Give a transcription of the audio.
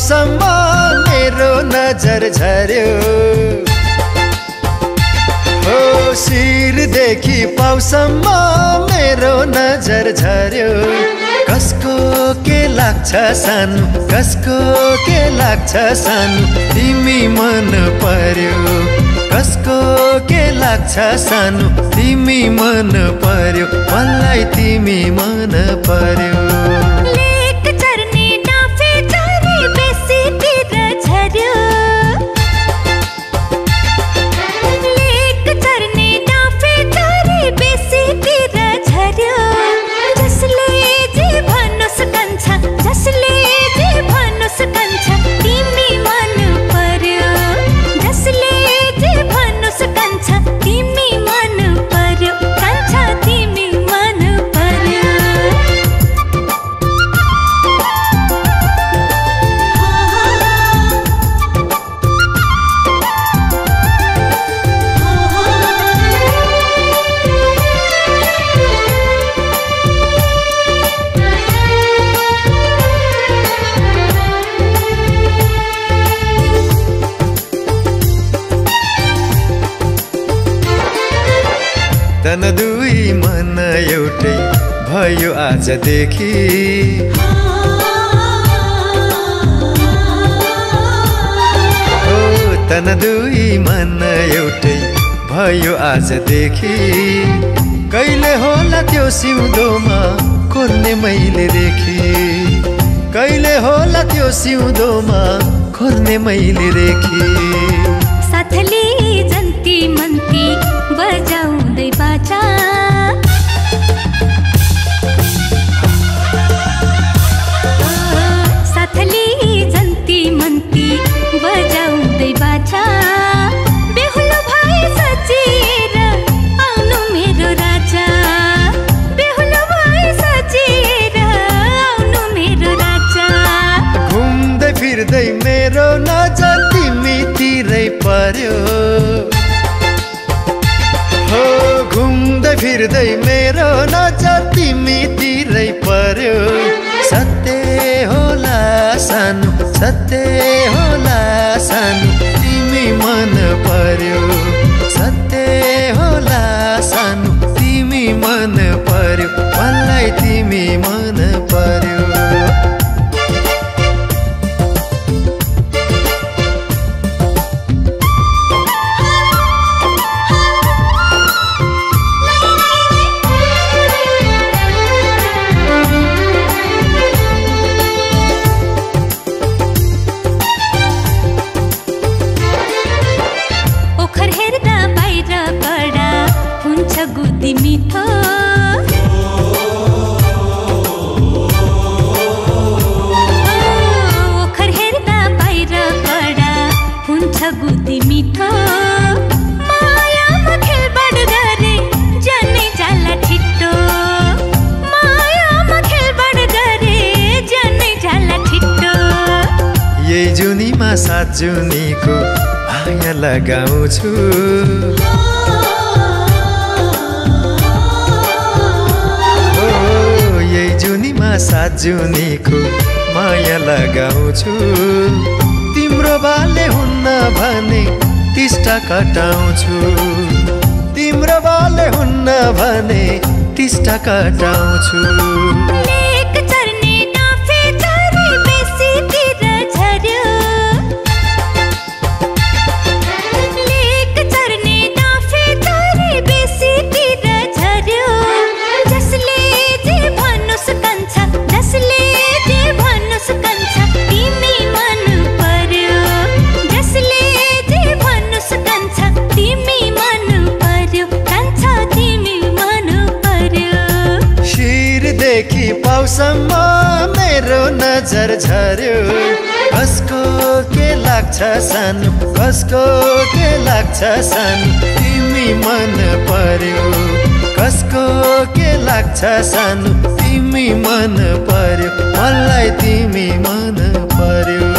पाउसम्म मेरो नजर झर्यो हो शिरदेखि पाउसम्म मेरो नजर झर्यो कसको के लाग्छ सानो कसको के लाग्छ सानो तिमी मन पर्यो कसको के लाग्छ सानो तिमी मन पर्यो मलाई तिमी मन पर्यो तन दुई मन एउटै भयो आजदेखि हो तन दुई मन एउटै भयो आजदेखि कहिले होला त्यो सिउँदोमा खोर्ने मैले रेखी कहिले होला त्यो सिउँदोमा खोर्ने मैले रेखी साथले जन्ती मन्ती बजाउँदै बाजा साथले जन्ती मन्ती बजाउँदै बाजा बेहुलो भए सजिएर आउनु मेरो राजा बेहुलो भए सजिएर आउनु मेरो राजा घुम्दै फिर्दै मेरो नजर तिमीतिरै पर्यो हो घुम्दै फिर्दै मेरो नजर तिमीतिरै पर्यो सत्य होला सानो सत्य होला सानो तिमी मन पर्यो सत्य होला सानो तिमी मन पर्यो मलाई तिमी मन पर्यो गुदी मिठो ओखर हेर्दा बाहिर कडा हुन्छ गुदी मिठो मायामा खेलबाड गरे जानै जाला छिट्टो मायामा खेलबाड गरे जानै जाला छिट्टो यही जुनीमा 7 जुनीको माया लगाउँछु जुनीमा 7 जुनीको माया लगाउँछु तिम्रो बाले हुन्न भने टिस्टा कटाउँछु तिम्रो बाले हुन्न भने टिस्टा कटाउँछु पाउसम्म मेरो नजर झर्यो कसको के लाग्छ सानो कसको के लाग्छ सानो तिमी मन पर्यो कसको के लाग्छ सानो तिमी मन पर्यो मलाई तिमी मन पर्यो